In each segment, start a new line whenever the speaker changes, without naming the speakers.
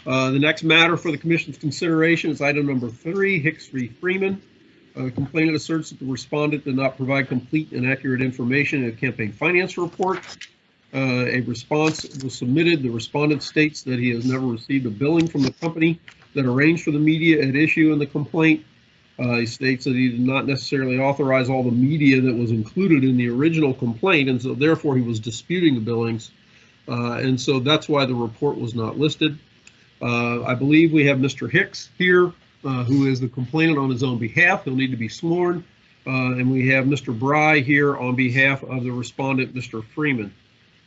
The next matter for the Commission's consideration is item number 3, Hicks v. Freeman. The complainant asserts that the respondent did not provide complete and accurate information in a campaign finance report. A response was submitted. The respondent states that he has never received a billing from the company that arranged for the media at issue in the complaint. He states that he did not necessarily authorize all the media that was included in the original complaint, and so therefore he was disputing the billings. And so that's why the report was not listed. I believe we have Mr. Hicks here, who is the complainant on his own behalf. He'll need to be sworn. And we have Mr. Bry here on behalf of the respondent, Mr. Freeman.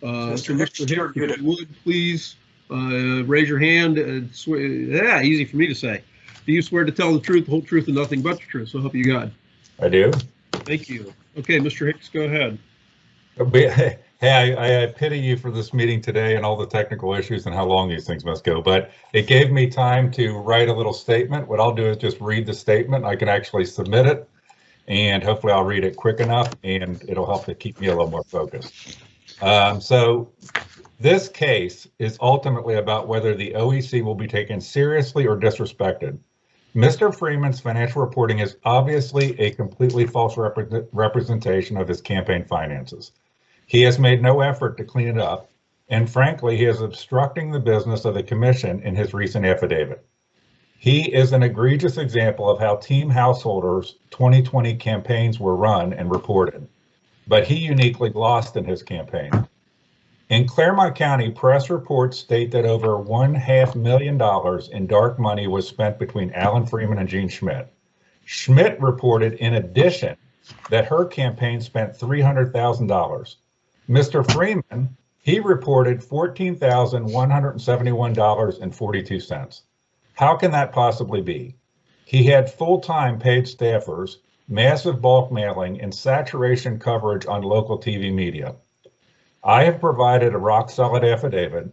Mr. Hicks, if you would please raise your hand. Easy for me to say. Do you swear to tell the truth, the whole truth, and nothing but the truth? So help you God.
I do.
Thank you. Okay, Mr. Hicks, go ahead.
Hey, I pity you for this meeting today and all the technical issues and how long these things must go, but it gave me time to write a little statement. What I'll do is just read the statement. I can actually submit it, and hopefully I'll read it quick enough, and it'll help to keep me a little more focused. So this case is ultimately about whether the OEC will be taken seriously or disrespected. Mr. Freeman's financial reporting is obviously a completely false representation of his campaign finances. He has made no effort to clean it up, and frankly, he is obstructing the business of the commission in his recent affidavit. He is an egregious example of how Team Householder's 2020 campaigns were run and reported, but he uniquely lost in his campaign. In Claremont County, press reports state that over $1.5 million in dark money was spent between Alan Freeman and Gene Schmidt. Schmidt reported, in addition, that her campaign spent $300,000. Mr. Freeman, he reported $14,171.42. How can that possibly be? He had full-time paid staffers, massive bulk mailing, and saturation coverage on local TV media. I have provided a rock-solid affidavit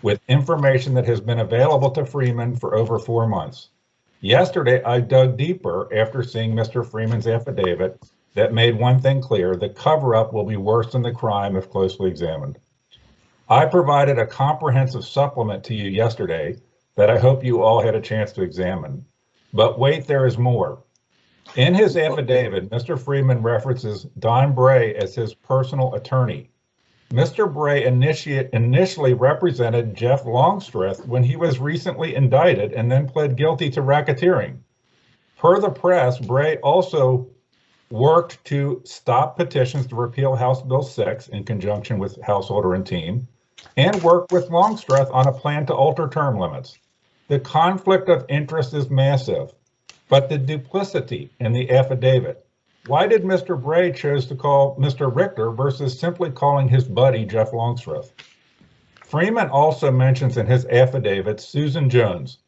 with information that has been available to Freeman for over 4 months. Yesterday, I dug deeper after seeing Mr. Freeman's affidavit that made one thing clear: the cover-up will be worse than the crime if closely examined. I provided a comprehensive supplement to you yesterday that I hope you all had a chance to examine. But wait, there is more. In his affidavit, Mr. Freeman references Don Bray as his personal attorney. Mr. Bray initially represented Jeff Longstreth when he was recently indicted and then pled guilty to racketeering. Per the press, Bray also worked to stop petitions to repeal House Bill 6 in conjunction with Householder and team, and worked with Longstreth on a plan to alter term limits. The conflict of interest is massive, but the duplicity in the affidavit. Why did Mr. Bray choose to call Mr. Richter versus simply calling his buddy Jeff Longstreth? Freeman also mentions in his affidavit Susan Jones,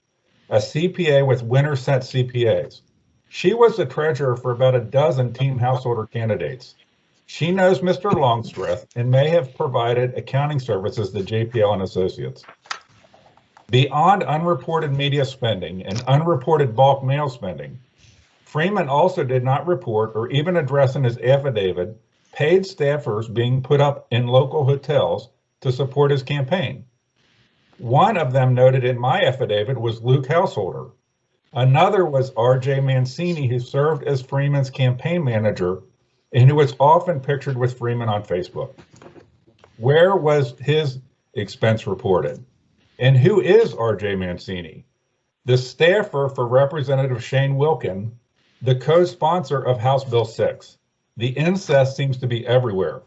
a CPA with Winterset CPAs. She was the treasurer for about a dozen Team Householder candidates. She knows Mr. Longstreth and may have provided accounting services to JPL and Associates. Beyond unreported media spending and unreported bulk mail spending, Freeman also did not report or even address in his affidavit paid staffers being put up in local hotels to support his campaign. One of them noted in my affidavit was Luke Householder. Another was R.J. Mancini, who served as Freeman's campaign manager and who was often pictured with Freeman on Facebook. Where was his expense reported? And who is R.J. Mancini? The staffer for Representative Shane Wilkin, the co-sponsor of House Bill 6. The incest seems to be everywhere.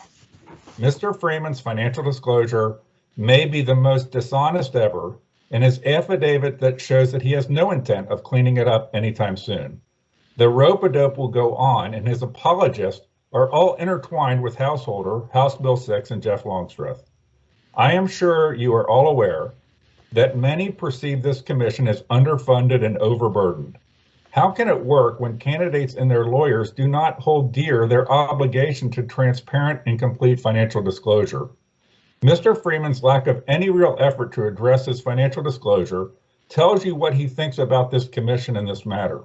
Mr. Freeman's financial disclosure may be the most dishonest ever, and his affidavit that shows that he has no intent of cleaning it up anytime soon. The rope-a-dope will go on, and his apologists are all intertwined with Householder, House Bill 6, and Jeff Longstreth. I am sure you are all aware that many perceive this commission as underfunded and overburdened. How can it work when candidates and their lawyers do not hold dear their obligation to transparent and complete financial disclosure? Mr. Freeman's lack of any real effort to address his financial disclosure tells you what he thinks about this commission in this matter.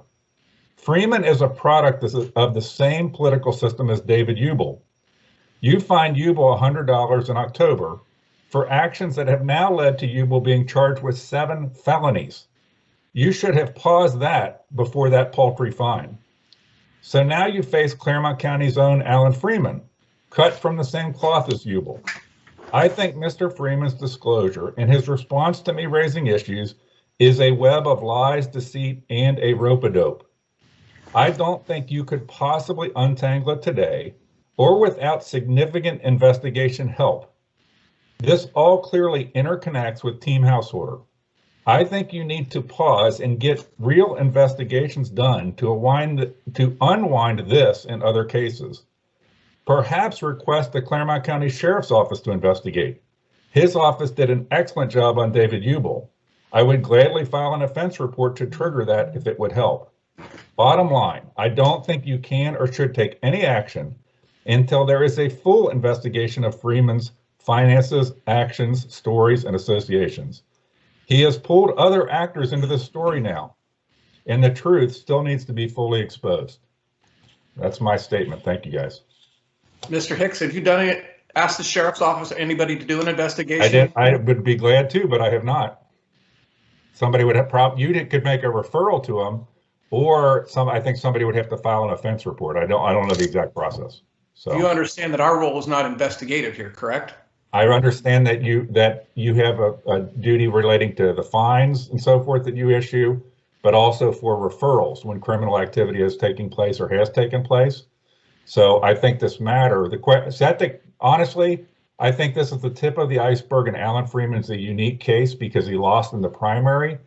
Freeman is a product of the same political system as David Ubel. You fined Ubel $100 in October for actions that have now led to Ubel being charged with 7 felonies. You should have paused that before that paltry fine. So now you face Claremont County's own Alan Freeman, cut from the same cloth as Ubel. I think Mr. Freeman's disclosure and his response to me raising issues is a web of lies, deceit, and a rope-a-dope. I don't think you could possibly untangle it today or without significant investigation help. This all clearly interconnects with Team Householder. I think you need to pause and get real investigations done to unwind this and other cases. Perhaps request the Claremont County Sheriff's Office to investigate. His office did an excellent job on David Ubel. I would gladly file an offense report to trigger that if it would help. Bottom line, I don't think you can or should take any action until there is a full investigation of Freeman's finances, actions, stories, and associations. He has pulled other actors into the story now, and the truth still needs to be fully exposed. That's my statement. Thank you, guys.
Mr. Hicks, have you asked the Sheriff's Office or anybody to do an investigation?
I did. I would be glad to, but I have not. Somebody would have could make a referral to him, or I think somebody would have to file an offense report. I don't know the exact process. So
you understand that our role is not investigative here, correct?
I understand that you have a duty relating to the fines and so forth that you issue, but also for referrals when criminal activity is taking place or has taken place. So I think this matter, honestly, I think this is the tip of the iceberg, and Alan Freeman's a unique case because he lost in the primary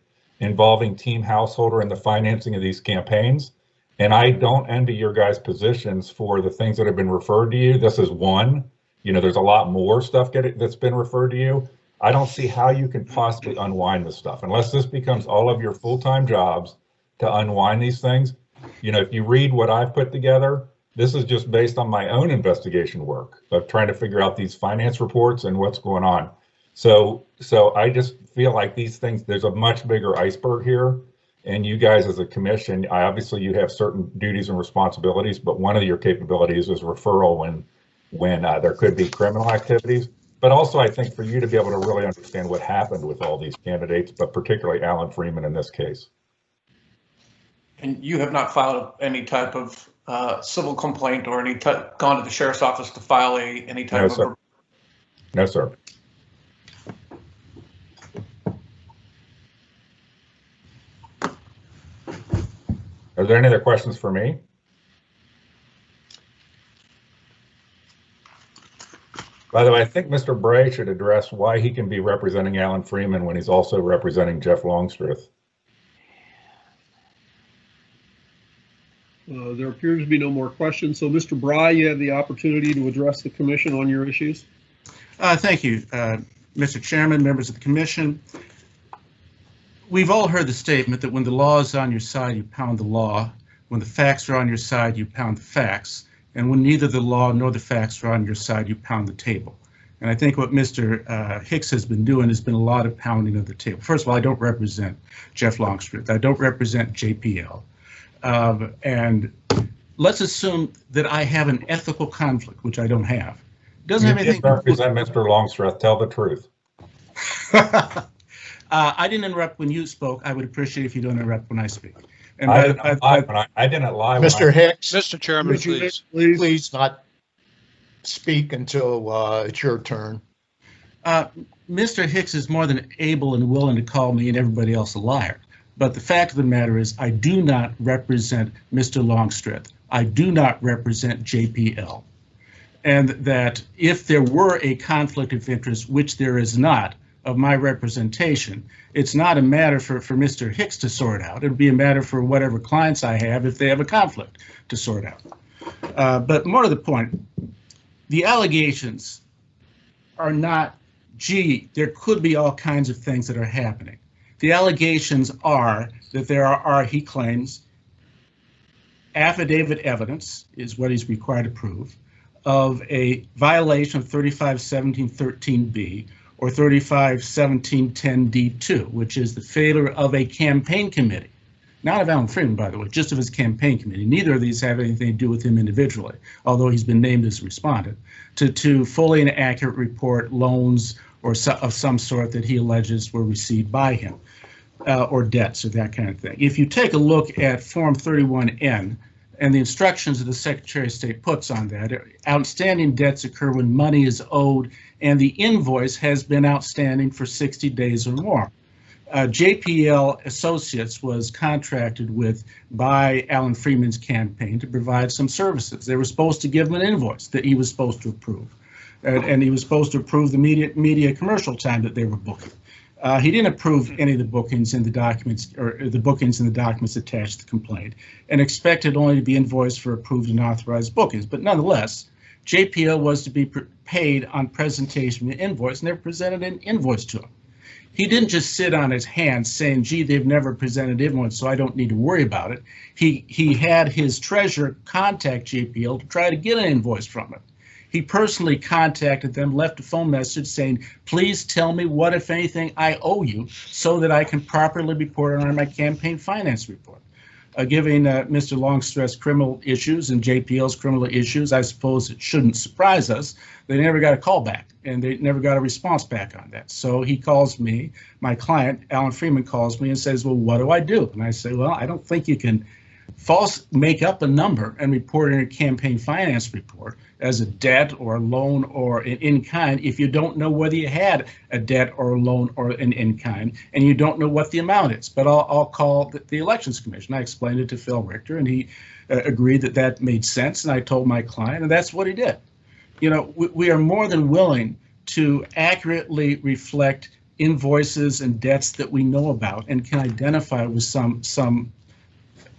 involving Team Householder and the financing of these campaigns. And I don't envy your guys' positions for the things that have been referred to you. This is one. You know, there's a lot more stuff that's been referred to you. I don't see how you can possibly unwind this stuff unless this becomes all of your full-time jobs to unwind these things. You know, if you read what I've put together, this is just based on my own investigation work of trying to figure out these finance reports and what's going on. So I just feel like these things, there's a much bigger iceberg here. And you guys as a commission, obviously you have certain duties and responsibilities, but one of your capabilities is referral when there could be criminal activities. But also I think for you to be able to really understand what happened with all these candidates, but particularly Alan Freeman in this case.
And you have not filed any type of civil complaint or gone to the Sheriff's Office to file any type of...
No, sir. Are there any other questions for me? By the way, I think Mr. Bray should address why he can be representing Alan Freeman when he's also representing Jeff Longstreth.
There appears to be no more questions. So, Mr. Bry, you have the opportunity to address the commission on your issues.
Thank you, Mr. Chairman, members of the commission. We've all heard the statement that when the law is on your side, you pound the law. When the facts are on your side, you pound the facts. And when neither the law nor the facts are on your side, you pound the table. And I think what Mr. Hicks has been doing has been a lot of pounding of the table. First of all, I don't represent Jeff Longstreth. I don't represent JPL. And let's assume that I have an ethical conflict, which I don't have. It doesn't have anything to
represent Mr. Longstreth. Tell the truth.
I didn't interrupt when you spoke. I would appreciate if you don't interrupt when I speak. And
I didn't lie.
Mr. Hicks,
Mr. Chairman,
please not speak until it's your turn.
Mr. Hicks is more than able and willing to call me and everybody else a liar. But the fact of the matter is I do not represent Mr. Longstreth. I do not represent JPL. And that if there were a conflict of interest, which there is not, of my representation, it's not a matter for Mr. Hicks to sort out. It would be a matter for whatever clients I have if they have a conflict to sort out. But more to the point, the allegations are not, gee, there could be all kinds of things that are happening. The allegations are that there are, he claims, affidavit evidence is what he's required to prove of a violation of 351713B or 351710D2, which is the failure of a campaign committee, not of Alan Freeman, by the way, just of his campaign committee. Neither of these have anything to do with him individually, although he's been named as a respondent, to fully and accurate report loans or of some sort that he alleges were received by him, or debts or that kind of thing. If you take a look at Form 31N and the instructions that the Secretary of State puts on that, outstanding debts occur when money is owed and the invoice has been outstanding for 60 days or more. JPL Associates was contracted with by Alan Freeman's campaign to provide some services. They were supposed to give him an invoice that he was supposed to approve, and he was supposed to approve the media commercial time that they were booking. He didn't approve any of the bookings in the documents, or the bookings in the documents attached to the complaint, and expected only to be invoiced for approved and authorized bookings. But nonetheless, JPL was to be paid on presentation of the invoice, and they presented an invoice to him. He didn't just sit on his hands saying, gee, they've never presented invoice, so I don't need to worry about it. He had his treasurer contact JPL to try to get an invoice from it. He personally contacted them, left a phone message saying, please tell me what, if anything, I owe you so that I can properly report on my campaign finance report. Giving Mr. Longstreth's criminal issues and JPL's criminal issues, I suppose it shouldn't surprise us. They never got a call back, and they never got a response back on that. So he calls me, my client, Alan Freeman, calls me and says, well, what do I do? And I say, well, I don't think you can make up a number and report in a campaign finance report as a debt or a loan or an in-kind if you don't know whether you had a debt or a loan or an in-kind, and you don't know what the amount is. But I'll call the Elections Commission. I explained it to Phil Richter, and he agreed that that made sense, and I told my client, and that's what he did. You know, we are more than willing to accurately reflect invoices and debts that we know about and can identify with some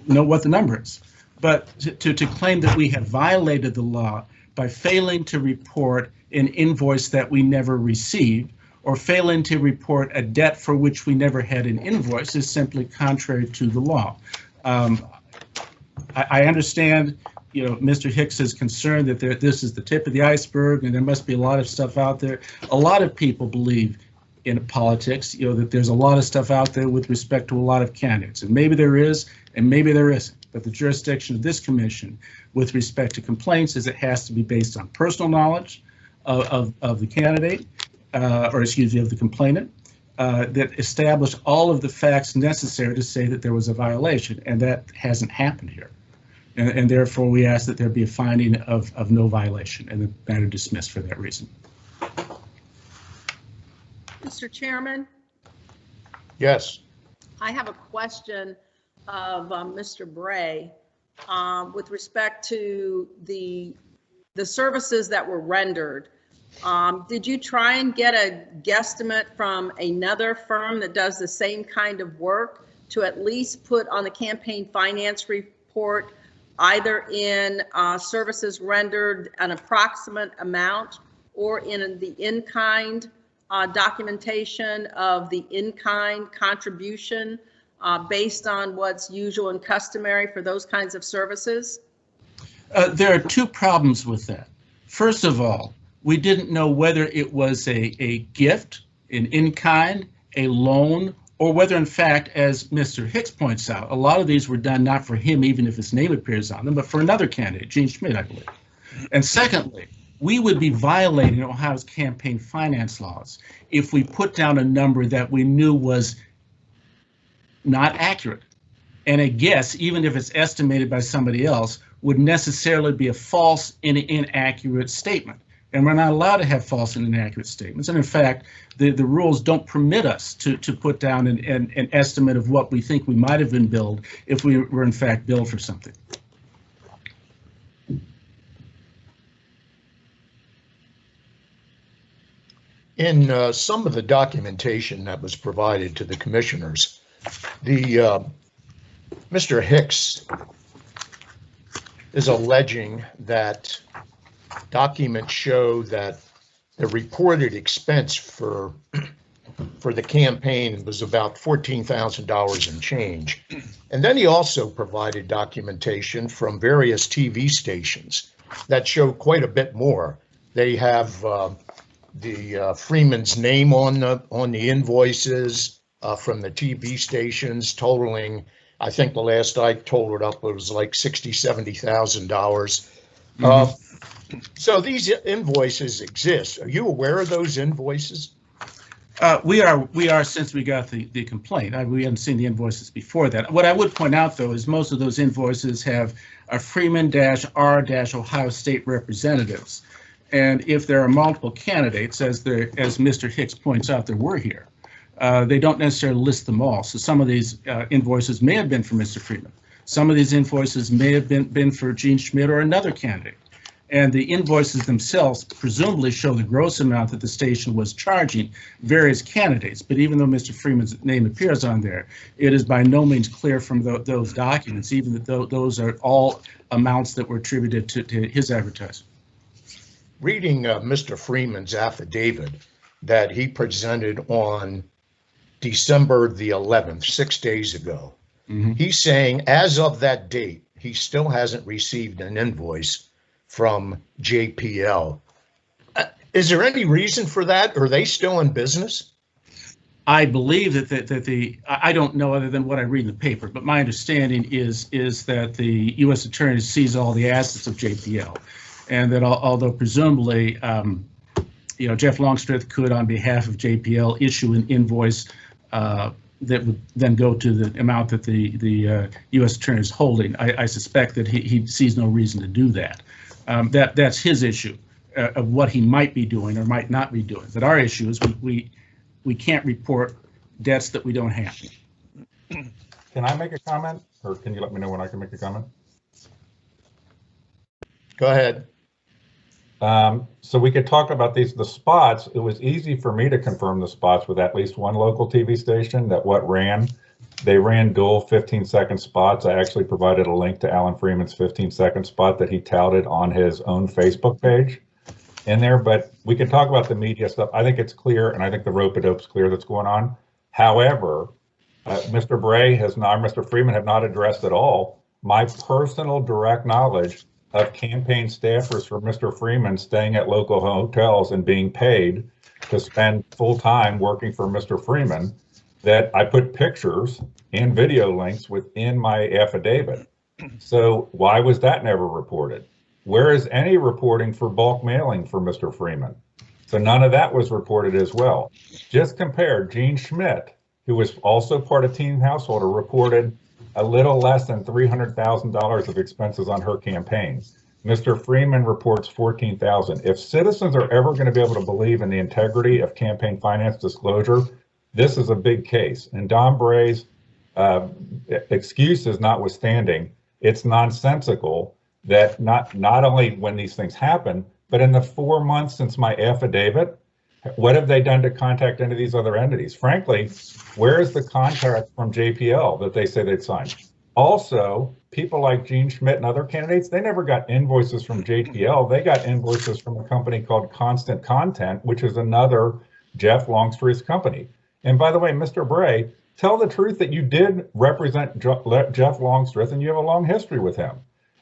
know what the number is. But to claim that we have violated the law by failing to report an invoice that we never received or failing to report a debt for which we never had an invoice is simply contrary to the law. I understand, you know, Mr. Hicks is concerned that this is the tip of the iceberg and there must be a lot of stuff out there. A lot of people believe in politics, you know, that there's a lot of stuff out there with respect to a lot of candidates, and maybe there is and maybe there isn't. But the jurisdiction of this commission with respect to complaints is it has to be based on personal knowledge of the candidate, or excuse me, of the complainant, that establish all of the facts necessary to say that there was a violation, and that hasn't happened here. And therefore, we ask that there be a finding of no violation and the matter dismissed for that reason.
Mr. Chairman?
Yes.
I have a question of Mr. Bray with respect to the services that were rendered. Did you try and get a guesstimate from another firm that does the same kind of work to at least put on the campaign finance report, either in services rendered an approximate amount or in the in-kind documentation of the in-kind contribution based on what's usual and customary for those kinds of services?
There are two problems with that. First of all, we didn't know whether it was a gift, an in-kind, a loan, or whether, in fact, as Mr. Hicks points out, a lot of these were done not for him, even if his name appears on them, but for another candidate, Gene Schmidt, I believe. And secondly, we would be violating Ohio's campaign finance laws if we put down a number that we knew was not accurate. And a guess, even if it's estimated by somebody else, would necessarily be a false and inaccurate statement. And we're not allowed to have false and inaccurate statements. And in fact, the rules don't permit us to put down an estimate of what we think we might have been billed if we were in fact billed for something.
In some of the documentation that was provided to the commissioners, Mr. Hicks is alleging that documents show that the reported expense for the campaign was about $14,000 and change. And then he also provided documentation from various TV stations that show quite a bit more. They have the Freeman's name on the invoices from the TV stations, totaling, I think the last I totaled up, it was like $60,000-$70,000. So these invoices exist. Are you aware of those invoices?
We are since we got the complaint. We hadn't seen the invoices before that. What I would point out, though, is most of those invoices have a Freeman-R-Ohio State representatives. And if there are multiple candidates, as Mr. Hicks points out, there were here, they don't necessarily list them all. So some of these invoices may have been for Mr. Freeman. Some of these invoices may have been for Gene Schmidt or another candidate. And the invoices themselves presumably show the gross amount that the station was charging various candidates. But even though Mr. Freeman's name appears on there, it is by no means clear from those documents, even that those are all amounts that were attributed to his advertising.
Reading Mr. Freeman's affidavit that he presented on December the 11th, 6 days ago, he's saying as of that date, he still hasn't received an invoice from JPL. Is there any reason for that? Are they still in business?
I believe that I don't know other than what I read in the paper, but my understanding is that the U.S. Attorney sees all the assets of JPL, and that although presumably, Jeff Longstreth could, on behalf of JPL, issue an invoice that would then go to the amount that the U.S. Attorney is holding. I suspect that he sees no reason to do that. That's his issue of what he might be doing or might not be doing. But our issue is we can't report debts that we don't have.
Can I make a comment, or can you let me know when I can make a comment?
Go ahead.
So we could talk about the spots. It was easy for me to confirm the spots with at least one local TV station they ran dual 15-second spots. I actually provided a link to Alan Freeman's 15-second spot that he touted on his own Facebook page in there, but we can talk about the media stuff. I think it's clear, and I think the rope-a-dope's clear that's going on. However, Mr. Freeman have not addressed at all my personal direct knowledge of campaign staffers for Mr. Freeman staying at local hotels and being paid to spend full time working for Mr. Freeman, that I put pictures and video links within my affidavit. So why was that never reported? Where is any reporting for bulk mailing for Mr. Freeman? So none of that was reported as well. Just compare, Gene Schmidt, who was also part of Teen Householder, reported a little less than $300,000 of expenses on her campaign. Mr. Freeman reports $14,000. If citizens are ever going to be able to believe in the integrity of campaign finance disclosure, this is a big case. And Don Bray's excuses notwithstanding, it's nonsensical that not only when these things happen, but in the 4 months since my affidavit, what have they done to contact any of these other entities? Frankly, where is the contract from JPL that they say they'd signed? Also, people like Gene Schmidt and other candidates, they never got invoices from JPL. They got invoices from a company called Constant Content, which is another Jeff Longstreth's company. And by the way, Mr. Bray, tell the truth that you did represent Jeff Longstreth and you have a long history with him.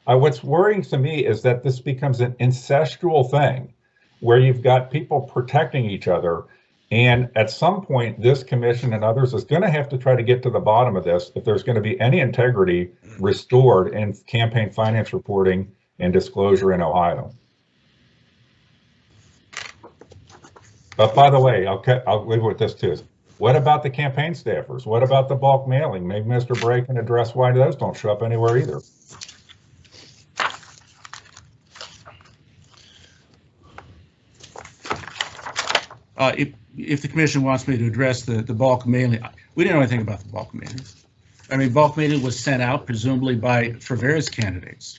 What's worrying to me is that this becomes an incestual thing where you've got people protecting each other. And at some point, this commission and others is going to have to try to get to the bottom of this if there's going to be any integrity restored in campaign finance reporting and disclosure in Ohio. But by the way, I'll leave it with this too. What about the campaign staffers? What about the bulk mailing? Maybe Mr. Bray can address why those don't show up anywhere either.
If the commission wants me to address the bulk mailing, we didn't know anything about the bulk mailing. I mean, bulk mailing was sent out presumably for various candidates.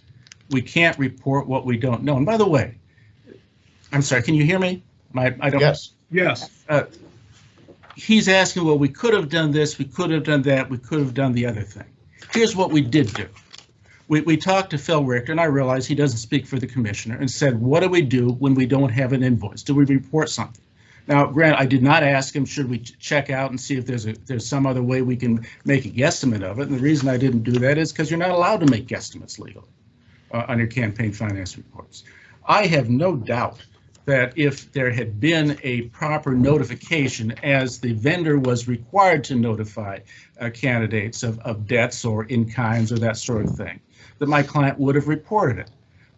We can't report what we don't know. And by the way, I'm sorry, can you hear me? I don't.
Yes.
Yes.
He's asking, well, we could have done this, we could have done that, we could have done the other thing. Here's what we did do. We talked to Phil Richter, and I realized he doesn't speak for the commissioner, and said, what do we do when we don't have an invoice? Do we report something? Now, Grant, I did not ask him, should we check out and see if there's some other way we can make a guesstimate of it? And the reason I didn't do that is because you're not allowed to make guesstimates legally on your campaign finance reports. I have no doubt that if there had been a proper notification, as the vendor was required to notify candidates of debts or in-kinds or that sort of thing, that my client would have reported it.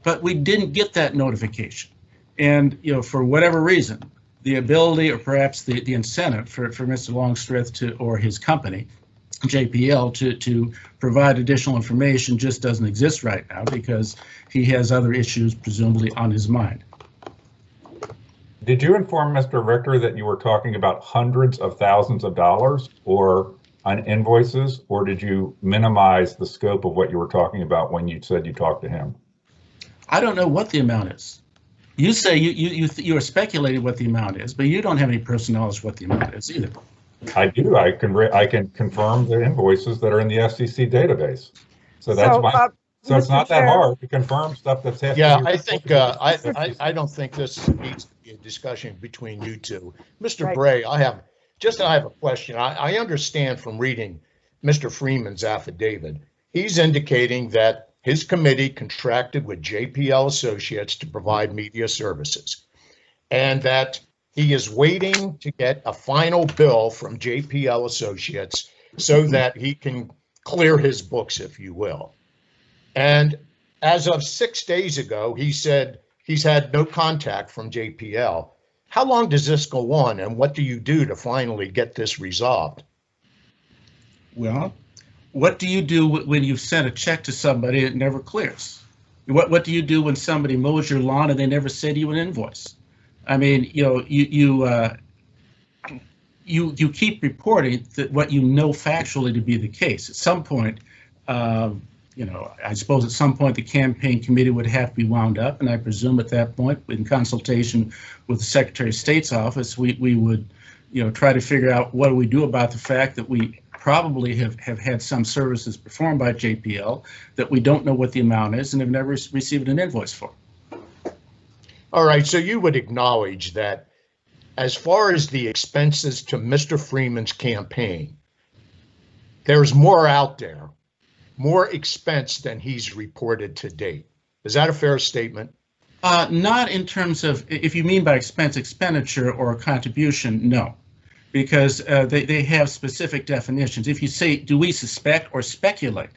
But we didn't get that notification. And, for whatever reason, the ability or perhaps the incentive for Mr. Longstreth or his company, JPL, to provide additional information just doesn't exist right now because he has other issues presumably on his mind.
Did you inform Mr. Richter that you were talking about hundreds of thousands of dollars or on invoices, or did you minimize the scope of what you were talking about when you said you talked to him?
I don't know what the amount is. You say you are speculating what the amount is, but you don't have any personal knowledge what the amount is either.
I do. I can confirm the invoices that are in the FCC database. So that's so it's not that hard to confirm stuff that's happening.
Yeah, I think I don't think this needs to be a discussion between you two. Mr.
Right.
Bray, I have a question. I understand from reading Mr. Freeman's affidavit, he's indicating that his committee contracted with JPL Associates to provide media services, and that he is waiting to get a final bill from JPL Associates so that he can clear his books, if you will. And as of 6 days ago, he said he's had no contact from JPL. How long does this go on, and what do you do to finally get this resolved?
Well, what do you do when you've sent a check to somebody and it never clears? What do you do when somebody mows your lawn and they never send you an invoice? I mean, you know, you keep reporting that what you know factually to be the case. At some point, you know, I suppose at some point the campaign committee would have to be wound up, and I presume at that point, in consultation with the Secretary of State's office, we would, you know, try to figure out what do we do about the fact that we probably have had some services performed by JPL that we don't know what the amount is and have never received an invoice for.
All right, so you would acknowledge that as far as the expenses to Mr. Freeman's campaign, there's more out there, more expense than he's reported to date. Is that a fair statement?
Not in terms of, if you mean by expenditure or contribution, no, because they have specific definitions. If you say, do we suspect or speculate?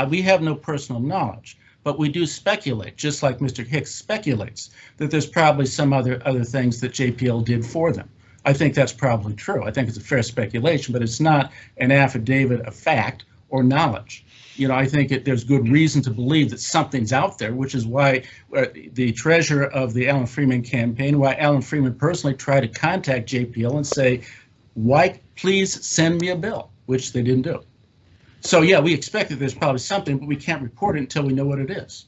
We have no personal knowledge, but we do speculate, just like Mr. Hicks speculates, that there's probably some other things that JPL did for them. I think that's probably true. I think it's a fair speculation, but it's not an affidavit of fact or knowledge. You know, I think there's good reason to believe that something's out there, which is why the treasurer of the Alan Freeman campaign, why Alan Freeman personally tried to contact JPL and say, why please send me a bill, which they didn't do. So yeah, we expect that there's probably something, but we can't report it until we know what it is.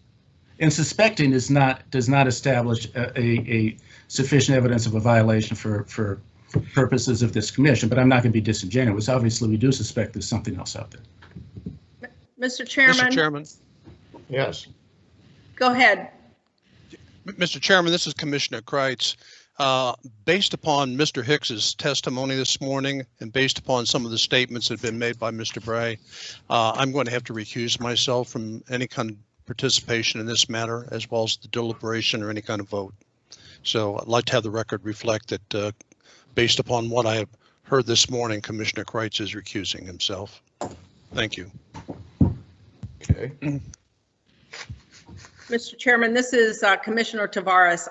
And suspecting does not establish a sufficient evidence of a violation for purposes of this commission, but I'm not going to be disingenuous. Obviously, we do suspect there's something else out there.
Mr. Chairman?
Mr. Chairman.
Yes.
Go ahead.
Mr. Chairman, this is Commissioner Kreitz. Based upon Mr. Hicks's testimony this morning and based upon some of the statements that have been made by Mr. Bray, I'm going to have to recuse myself from any kind of participation in this matter, as well as the deliberation or any kind of vote. So I'd like to have the record reflect that based upon what I have heard this morning, Commissioner Kreitz is recusing himself. Thank you.
Okay.
Mr. Chairman, this is Commissioner Tavares.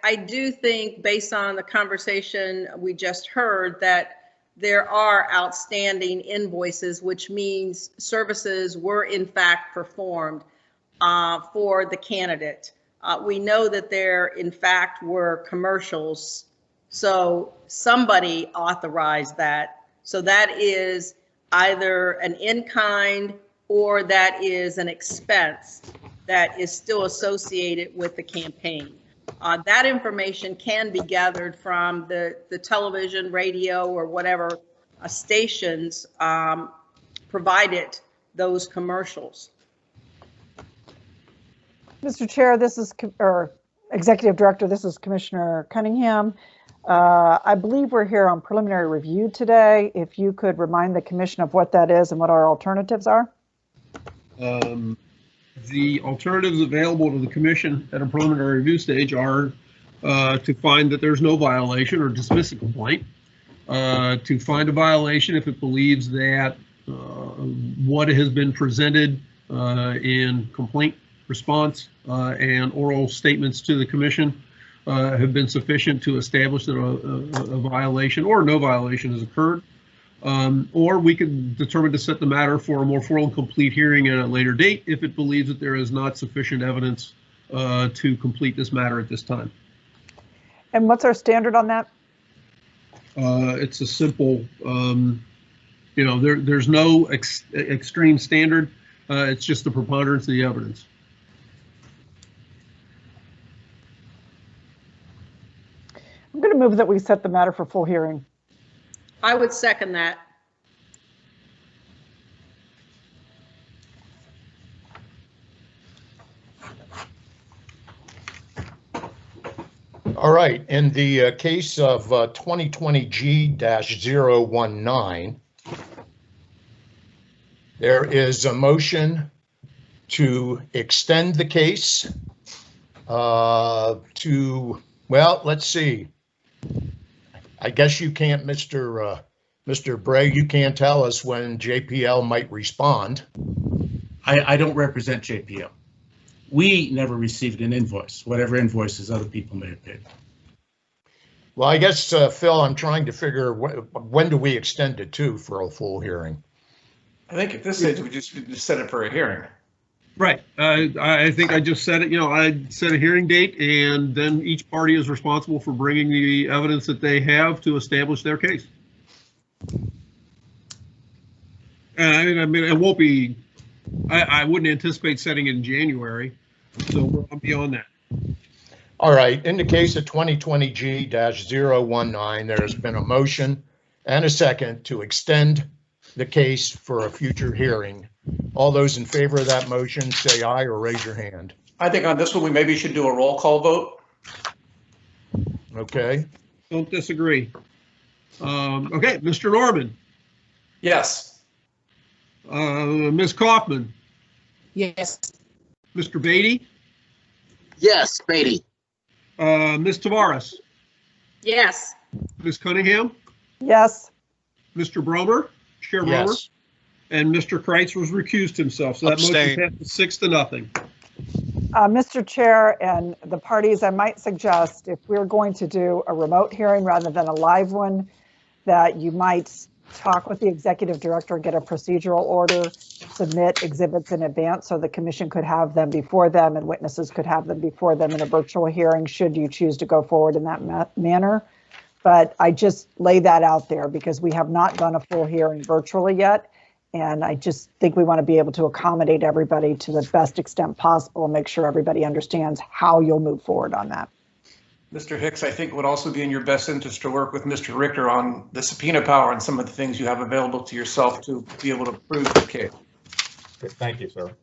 I do think, based on the conversation we just heard, that there are outstanding invoices, which means services were in fact performed for the candidate. We know that there in fact were commercials, so somebody authorized that. So that is either an in-kind or that is an expense that is still associated with the campaign. That information can be gathered from the television, radio, or whatever stations provided those commercials.
Mr. Chair, this is, or Executive Director, this is Commissioner Cunningham. I believe we're here on preliminary review today. If you could remind the commission of what that is and what our alternatives are.
The alternatives available to the commission at a preliminary review stage are to find that there's no violation or dismiss a complaint, to find a violation if it believes that what has been presented in complaint response and oral statements to the commission have been sufficient to establish that a violation or no violation has occurred. Or we could determine to set the matter for a more full and complete hearing at a later date if it believes that there is not sufficient evidence to complete this matter at this time.
And what's our standard on that?
It's a simple, there's no extreme standard. It's just the preponderance of the evidence.
I'm going to move that we set the matter for full hearing.
I would second that.
All right, in the case of 2020G-019, there is a motion to extend the case to, well, let's see. I guess you can't, Mr. Bray, you can't tell us when JPL might respond.
I don't represent JPL. We never received an invoice, whatever invoices other people may have paid.
Well, I guess, Phil, I'm trying to figure when do we extend it to for a full hearing?
I think at this stage, we just set it for a hearing.
Right. I think I just said it, I set a hearing date, and then each party is responsible for bringing the evidence that they have to establish their case. I mean, it won't be, I wouldn't anticipate setting it in January, so we're beyond that.
All right, in the case of 2020G-019, there's been a motion and a second to extend the case for a future hearing. All those in favor of that motion, say aye or raise your hand.
I think on this one, we maybe should do a roll call vote.
Okay.
Don't disagree. Okay, Mr. Norman,
Yes.
Ms. Kaufman,
Yes.
Mr. Beatty,
Yes, Beatty.
Ms. Tavares,
Yes.
Ms. Cunningham,
Yes.
Mr. Bromer, Chair Bromer,
Yes.
and Mr. Kreitz was recused himself, so that
Abstain.
motion passes 6-0.
Mr. Chair and the parties, I might suggest if we're going to do a remote hearing rather than a live one, that you might talk with the executive director, get a procedural order, submit exhibits in advance so the commission could have them before them and witnesses could have them before them in a virtual hearing should you choose to go forward in that manner. But I just lay that out there because we have not done a full hearing virtually yet. And I just think we want to be able to accommodate everybody to the best extent possible and make sure everybody understands how you'll move forward on that.
Mr. Hicks, I think it would also be in your best interest to work with Mr. Richter on the subpoena power and some of the things you have available to yourself to be able to prove the case.
Thank you, sir.